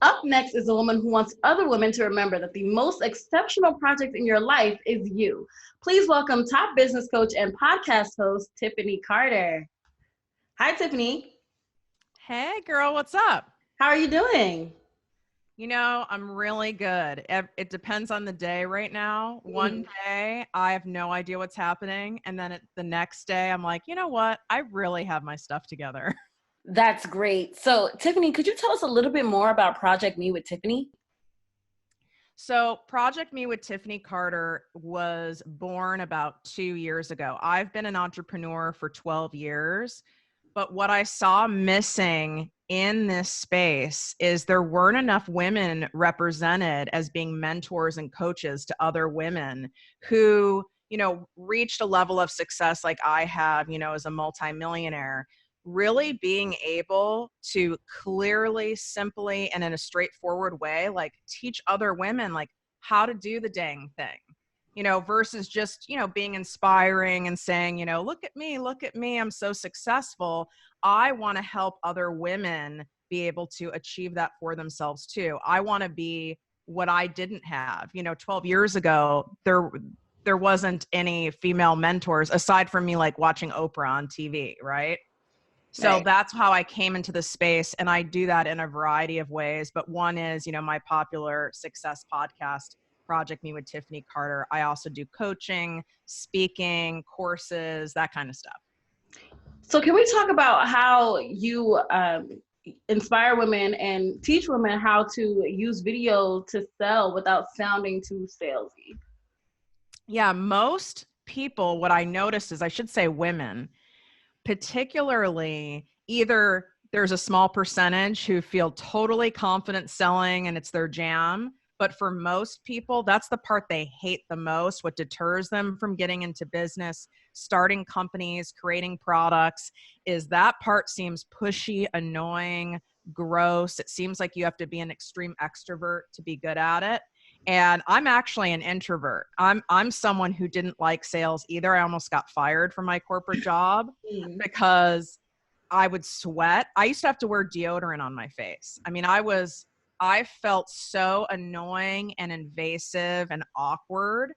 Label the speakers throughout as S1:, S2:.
S1: Up next is a woman who wants other women to remember that the most exceptional project in your life is you. Please welcome top business coach and podcast host, Tiffany Carter. Hi, Tiffany.
S2: Hey girl, what's up?
S1: How are you doing?
S2: I'm really good. It depends on the day right now. One day I have no idea what's happening. And then the next day I'm like, you know what? I really have my stuff together.
S1: That's great. So, Tiffany, could you tell us a little bit more about Project Me with Tiffany?
S2: So Project Me with Tiffany Carter was born about 2 years ago. I've been an entrepreneur for 12 years. But what I saw missing in this space is there weren't enough women represented as being mentors and coaches to other women who, reached a level of success like I have, as a multimillionaire. Really being able to clearly, simply, and in a straightforward way, like teach other women like how to do the dang thing. Versus just, being inspiring and saying, look at me, I'm so successful. I want to help other women be able to achieve that for themselves too. I want to be what I didn't have. 12 years ago, there wasn't any female mentors aside from me like watching Oprah on TV, right? So
S1: Right.
S2: that's how I came into the space. And I do that in a variety of ways. But one is, my popular success podcast, Project Me with Tiffany Carter. I also do coaching, speaking, courses, that kind of stuff.
S1: So, can we talk about how you inspire women and teach women how to use video to sell without sounding too salesy?
S2: Yeah, most people, what I noticed is, I should say women, particularly, either there's a small percentage who feel totally confident selling and it's their jam. But for most people, that's the part they hate the most. What deters them from getting into business, starting companies, creating products, is that part seems pushy, annoying, gross. It seems like you have to be an extreme extrovert to be good at it. And I'm actually an introvert. I'm someone who didn't like sales either. I almost got fired from my corporate job because I would sweat. I used to have to wear deodorant on my face. I mean, I felt so annoying and invasive and awkward.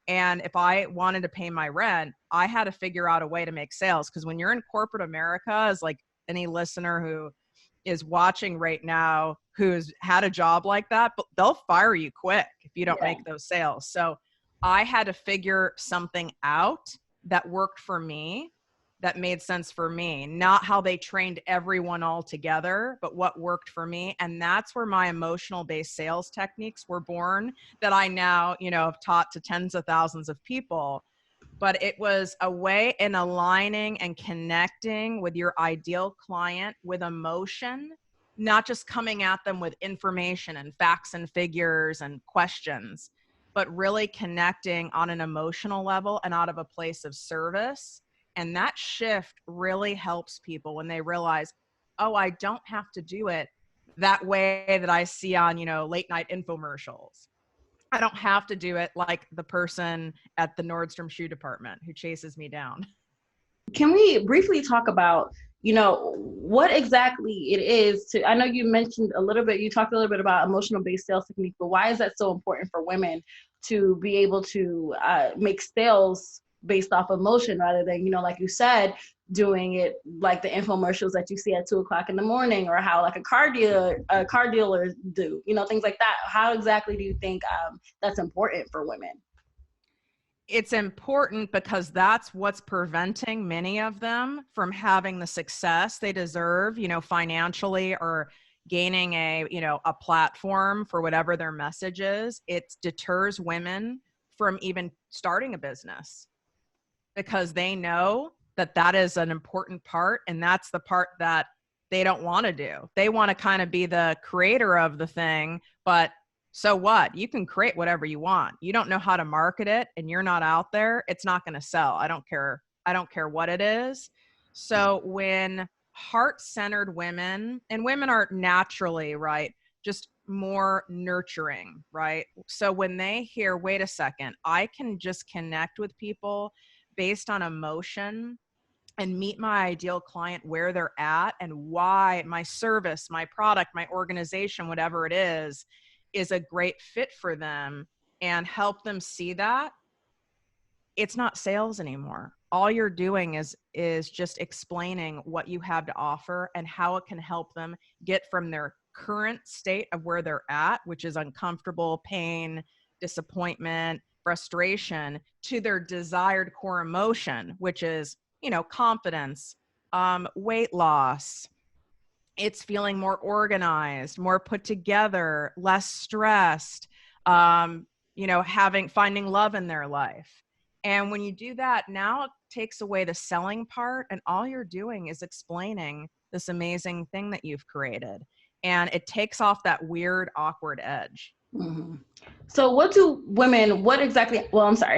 S2: And if I wanted to pay my rent, I had to figure out a way to make sales. Because when you're in corporate America, as like any listener who is watching right now who's had a job like that, but they'll fire you quick if you don't make those sales. So I had to figure something out that worked for me, that made sense for me, not how they trained everyone all together, but what worked for me. And that's where my emotional based sales techniques were born, that I now, have taught to tens of thousands of people. But it was a way in aligning and connecting with your ideal client with emotion, not just coming at them with information and facts and figures and questions, but really connecting on an emotional level and out of a place of service. And that shift really helps people when they realize, oh, I don't have to do it that way that I see on, late night infomercials. I don't have to do it like the person at the Nordstrom shoe department who chases me down.
S1: Can we briefly talk about, what exactly it is to, I know you mentioned a little bit, you talked a little bit about emotional based sales technique, but why is that so important for women to be able to make sales based off emotion rather than, like you said, doing it like the infomercials that you see at 2:00 in the morning, or how like a car dealers do, things like that. How exactly do you think that's important for women?
S2: It's important because that's what's preventing many of them from having the success they deserve, financially, or gaining a platform for whatever their message is. It deters women from even starting a business because they know that that is an important part, and that's the part that they don't want to do. They want to kind of be the creator of the thing, but so what? You can create whatever you want. You don't know how to market it and you're not out there, it's not going to sell. I don't care. I don't care what it is. So when heart-centered women, and women are naturally, right, just more nurturing, right? So when they hear, wait a second, I can just connect with people based on emotion and meet my ideal client where they're at and why my service, my product, my organization, whatever it is a great fit for them, and help them see that, it's not sales anymore. All you're doing is just explaining what you have to offer and how it can help them get from their current state of where they're at, which is uncomfortable, pain, disappointment, frustration, to their desired core emotion, which is, confidence, weight loss. It's feeling more organized, more put together, less stressed, finding love in their life. And when you do that, now it takes away the selling part, and all you're doing is explaining this amazing thing that you've created. And it takes off that weird, awkward edge.
S1: Mm-hmm. So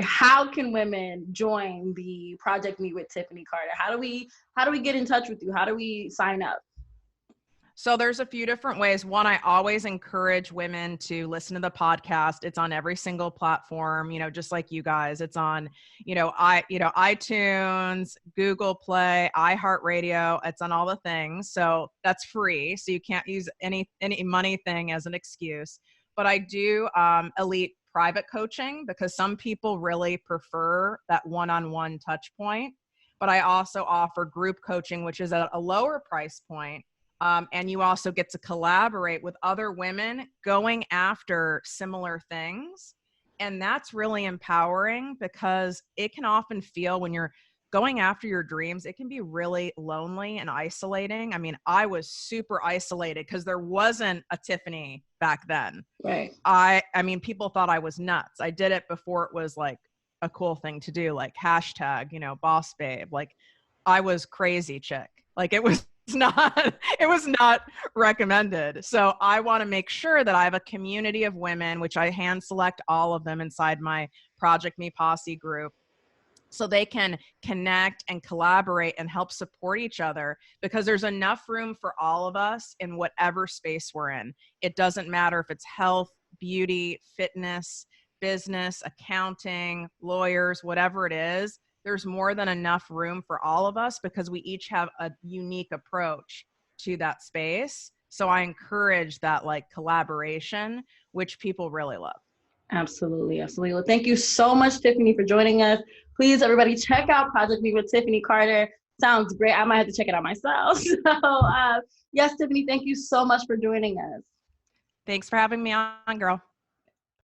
S1: how can women join the ProjectME with Tiffany Carter? How do we get in touch with you? How do we sign up?
S2: So there's a few different ways. One, I always encourage women to listen to the podcast. It's on every single platform, just like you guys. It's on, iTunes, Google Play, iHeartRadio. It's on all the things. So that's free. So you can't use any money thing as an excuse. But I do elite private coaching because some people really prefer that one-on-one touch point. But I also offer group coaching, which is at a lower price point. And you also get to collaborate with other women going after similar things. And that's really empowering because it can often feel, when you're going after your dreams, it can be really lonely and isolating. I mean, I was super isolated because there wasn't a Tiffany back then.
S1: Right.
S2: I mean, people thought I was nuts. I did it before it was like a cool thing to do, like hashtag, boss babe. Like, I was crazy chick. Like, it was not recommended. So I want to make sure that I have a community of women, which I hand select all of them inside my ProjectME Posse group, so they can connect and collaborate and help support each other, because there's enough room for all of us in whatever space we're in. It doesn't matter if it's health, beauty, fitness, business, accounting, lawyers, whatever it is. There's more than enough room for all of us because we each have a unique approach to that space. So I encourage that collaboration, which people really love.
S1: Absolutely. Absolutely. Well, thank you so much, Tiffany, for joining us. Please, everybody, check out ProjectME with Tiffany Carter. Sounds great. I might have to check it out myself. So yes, Tiffany, thank you so much for joining us.
S2: Thanks for having me on, girl.